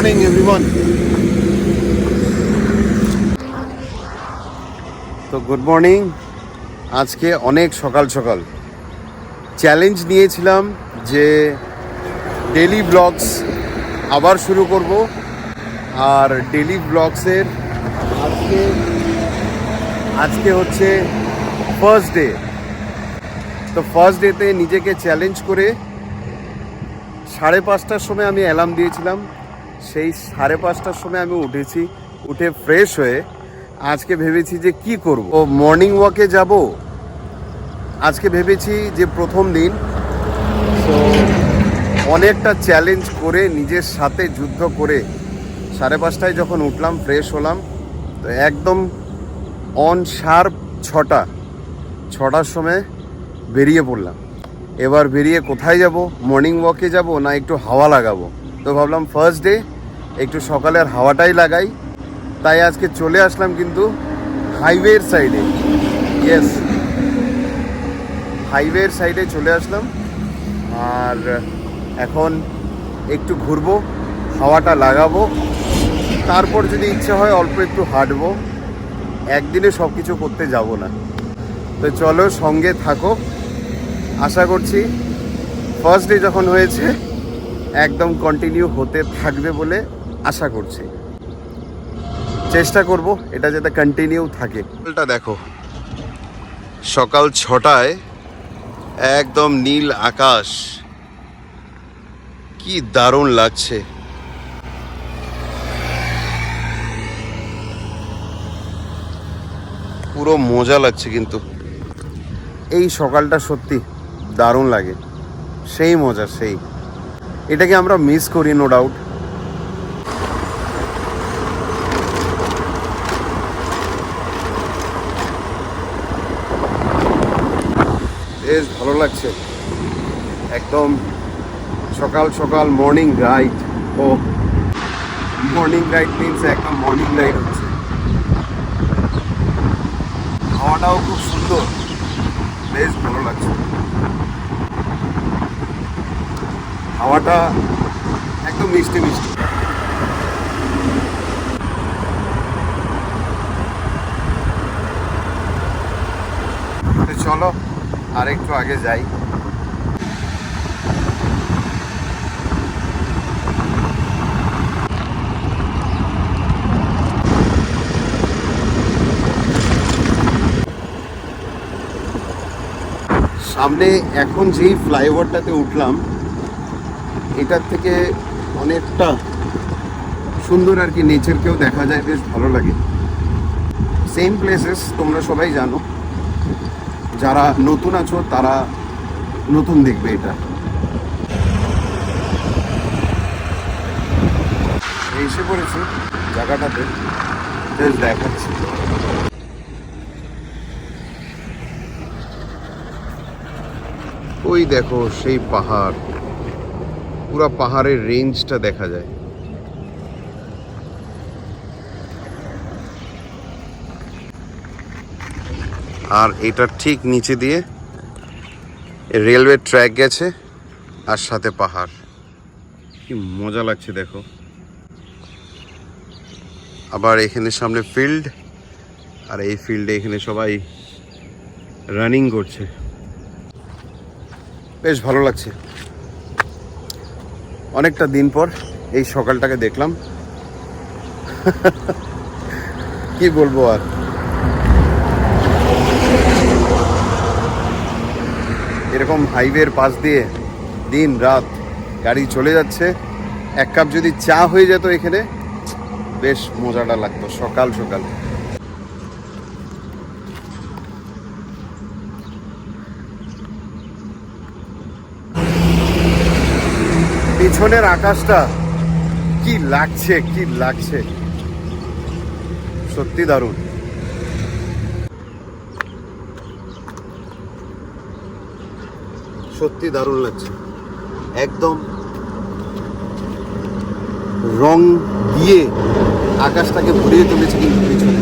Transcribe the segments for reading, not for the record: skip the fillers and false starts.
Morning everyone. তো good morning. আজকে অনেক সকাল সকাল চ্যালেঞ্জ নিয়েছিলাম যে ডেলি ব্লগস আবার শুরু করব। আর ডেলি ব্লগসের আজকে হচ্ছে ফার্স্ট ডে। তো ফার্স্ট ডেতে নিজেকে চ্যালেঞ্জ করে 5:30টার সময় আমি অ্যালার্ম দিয়েছিলাম। সেই 5:30টার সময় আমি উঠেছি। উঠে ফ্রেশ হয়ে আজকে ভেবেছি যে কি করব। ও মর্নিং ওয়াকে যাব। আজকে ভেবেছি যে প্রথম দিন, তো অনেকটা চ্যালেঞ্জ করে নিজের সাথে যুদ্ধ করে 5:30টায় যখন উঠলাম, ফ্রেশ হলাম, তো একদম অন শার্প 6টার সময় বেরিয়ে পড়লাম। এবার বেরিয়ে কোথায় যাব? মর্নিং ওয়াকে যাব না একটু হাওয়া লাগাবো? তো ভাবলাম ফার্স্ট ডে একটু সকালের হাওয়াটাই লাগাই। তাই আজকে চলে আসলাম কিন্তু হাইওয়ের সাইডে। ইয়েস, হাইওয়ের সাইডে চলে আসলাম। আর এখন একটু ঘুরবো, হাওয়াটা লাগাবো, তারপর যদি ইচ্ছে হয় অল্প একটু হাঁটবো। একদিনে সব কিছু করতে যাব না। তো চলো, সঙ্গে থাকো। আশা করছি ফার্স্ট ডে যখন হয়েছে একদম কন্টিনিউ হতে থাকবে বলে আশা করছি। চেষ্টা করব এটা যাতে কন্টিনিউ থাকে। দেখো, সকাল 6টায় একদম নীল আকাশ, কি দারুণ লাগছে। পুরো মজা লাগছে কিন্তু এই সকালটা সত্যি দারুণ লাগে। সেই মজা, সেই এটাকে আমরা মিস করি, নো ডাউট। বেশ ভালো লাগছে। একদম সকাল সকাল মর্নিং রাইড। ও মর্নিং রাইড মিনস একদম মর্নিং রাইড হচ্ছে। হাওয়াটাও খুব সুন্দর, বেশ ভালো লাগছে। হাওয়াটা একদম মিষ্টি মিষ্টি। চলো আর একটু আগে যাই। সামনে এখন যেই ফ্লাইওভারটাতে উঠলাম, এটার থেকে অনেকটা সুন্দর আর কি নেচারকেও দেখা যায়, বেশ ভালো লাগে। সেম প্লেসেস তোমরা সবাই জানো, যারা নতুন আছো তারা নতুন দেখবে এটা। এসে পড়েছি জায়গাটাতে, বেশ দেখাচ্ছি। ওই দেখো সেই পাহাড়, পুরো পাহাড়ের রেঞ্জটা দেখা যায়। আর এটার ঠিক নিচে দিয়ে রেলওয়ে ট্র্যাক গেছে, আর সাথে পাহাড়। কি মজা লাগছে দেখো। আবার এখানে সামনে ফিল্ড, আর এই ফিল্ডে এখানে সবাই রানিং করছে। বেশ ভালো লাগছে। অনেকটা দিন পর এই সকালটাকে দেখলাম। কি বলবো আর। এরকম হাইওয়ের পাশ দিয়ে দিন রাত গাড়ি চলে যাচ্ছে। এক কাপ যদি চা হয়ে যেত এখানে, বেশ মজাটা লাগতো সকাল সকাল। পিছনের আকাশটা কি লাগছে, কি লাগছে, সত্যি দারুণ। সত্যি দারুণ লাগছে। একদম রং দিয়ে আকাশটাকে ভরিয়ে তুলেছে কিন্তু পিছনে।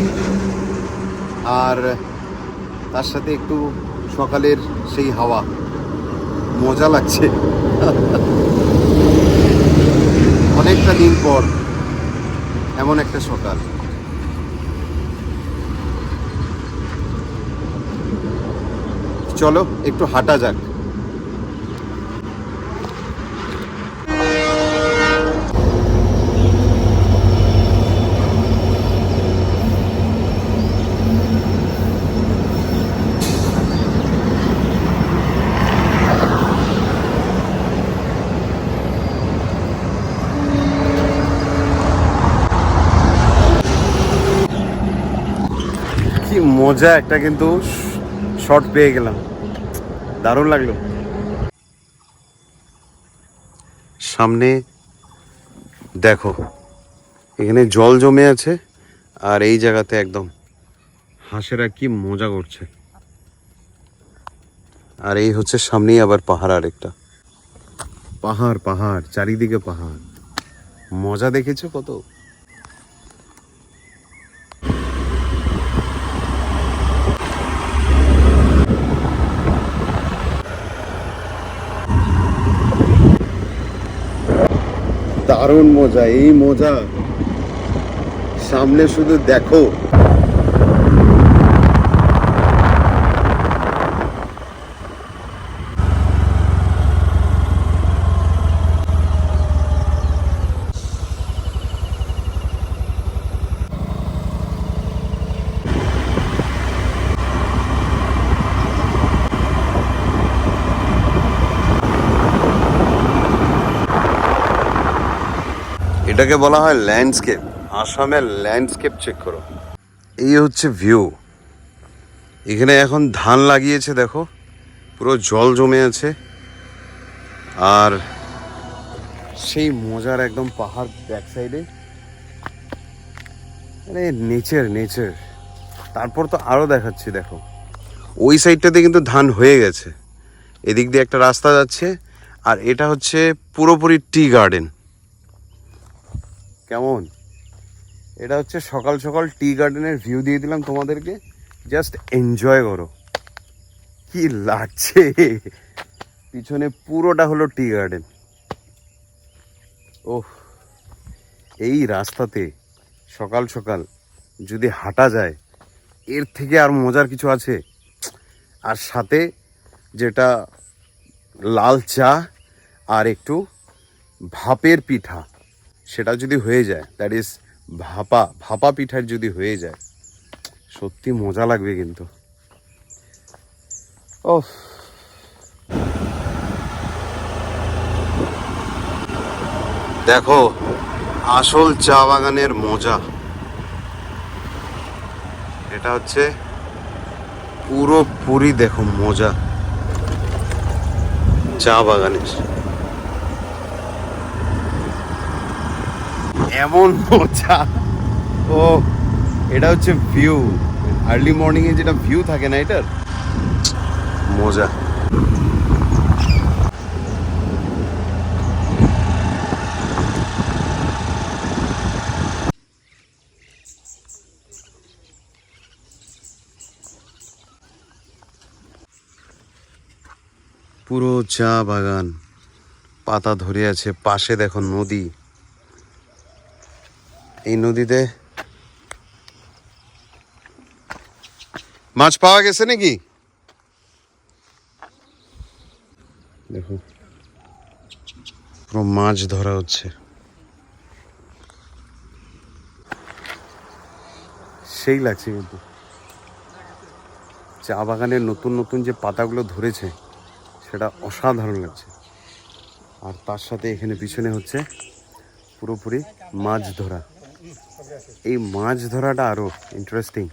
আর তার সাথে একটু সকালের সেই হাওয়া, মজা লাগছে। অনেকটা দিন পর এমন একটা সকাল। চলো একটু হাঁটা যাক। কি মজা একটা কিন্তু শট পেয়ে গেলাম, দারুণ লাগলো। সামনে দেখো, এখানে জল জমে আছে, আর এই জায়গাতে একদম হাঁসেরা কি মজা করছে। আর এই হচ্ছে সামনেই আবার পাহাড়, আরেকটা পাহাড়, পাহাড় চারিদিকে পাহাড়। মজা দেখেছো কত? দারুণ মজা, এই মজা সামনে শুধু দেখো। এটাকে বলা হয় ল্যান্ডস্কেপ। আসামের ল্যান্ডস্কেপ চেক করো, এই হচ্ছে ভিউ। এখানে এখন ধান লাগিয়েছে, দেখো পুরো জল জমে আছে। আর সেই মজার একদম পাহাড় ব্যাক সাইডে, মানে নেচার নেচার। তারপর তো আরো দেখাচ্ছি, দেখো ওই সাইডটাতে কিন্তু ধান হয়ে গেছে। এদিক দিয়ে একটা রাস্তা যাচ্ছে, আর এটা হচ্ছে পুরোপুরি টি গার্ডেন। কেমন? এটা হচ্ছে সকাল সকাল টি গার্ডেনের ভিউ দিয়ে দিলাম তোমাদেরকে, জাস্ট এনজয় করো। কি লাগছে, পিছনে পুরোটা হলো টি গার্ডেন। ওহ, এই রাস্তাতে সকাল সকাল যদি হাঁটা যায়, এর থেকে আর মজার কিছু আছে? আর সাথে যেটা লাল চা আর একটু ভাপের পিঠা, সেটা যদি হয়ে যায়, দ্যাট ইজ ভাপা পিঠার যদি হয়ে যায়, সত্যি মজা লাগবে কিন্তু। ওহ, দেখো আসল চা বাগানের মজা। এটা হচ্ছে পুরোপুরি, দেখো মজা চা বাগানের। এমন মজা। ও, এটা হচ্ছে ভিউ। আর্লি মর্নিং এ যেটা ভিউ থাকে না, এটার মজা। পুরো চা বাগান পাতা ধরে আছে, পাশে দেখো নদী। এই নদীতে মাছ পাওয়া গেছে নাকি? দেখো পুরো মাছ ধরা হচ্ছে। সেই লাগছে কিন্তু, চা বাগানের নতুন নতুন যে পাতাগুলো ধরেছে সেটা অসাধারণ লাগছে। আর তার সাথে এখানে পিছনে হচ্ছে পুরোপুরি মাছ ধরা। এই মাছ ধরাটা আরো ইন্টারেস্টিং।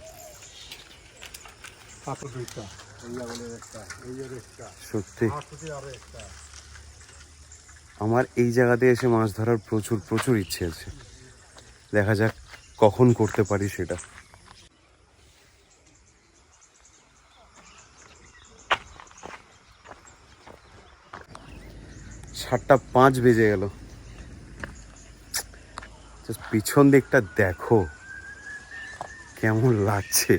সত্যি আমার এই জায়গাতে এসে মাছ ধরার প্রচুর প্রচুর ইচ্ছে আছে। দেখা যাক কখন করতে পারি সেটা। 7:05 বেজে গেল। পিছন দিকটা দেখো কেমন লাগছে।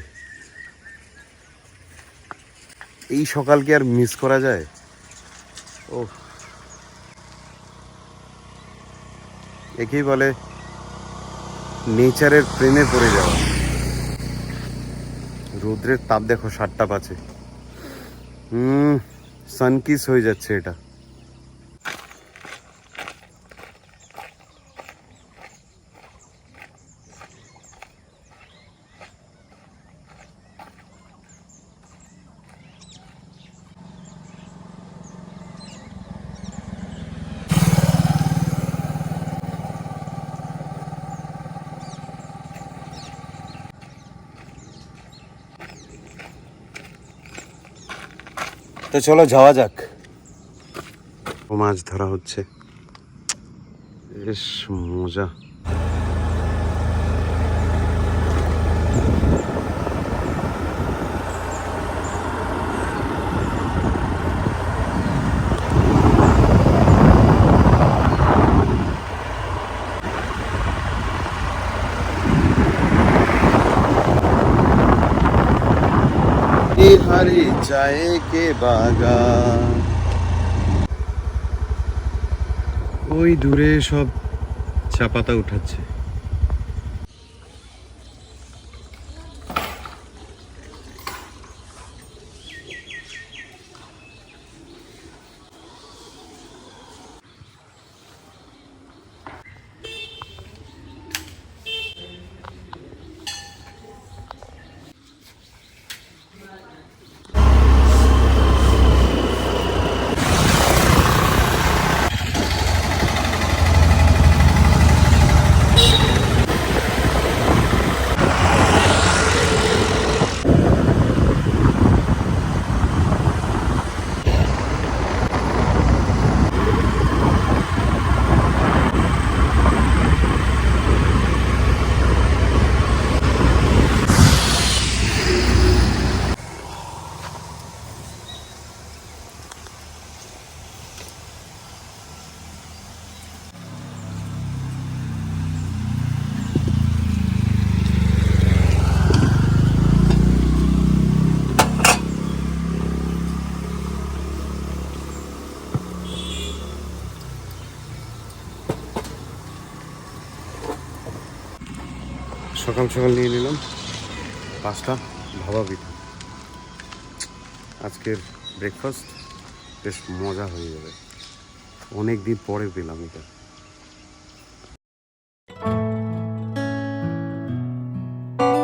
এই সকালকে আর মিস করা যায়? ও, একেই বলে নেচারের প্রেমে পড়ে যাওয়া। রৌদ্রের তাপ দেখো 7টা বাজে। সানকিস হয়ে যাচ্ছে এটা। তো চলো যাওয়া যাক। মাছ ধরা হচ্ছে, বেশ মজা। हरी चाय के बागान, ওই দূরে সব চা পাতা উঠাচ্ছে। সকাল সকাল নিয়ে নিলাম 5টা ভাবা পিঠা। আজকের ব্রেকফাস্ট বেশ মজা হয়ে যাবে, অনেক দিন পরে পেলাম এটা।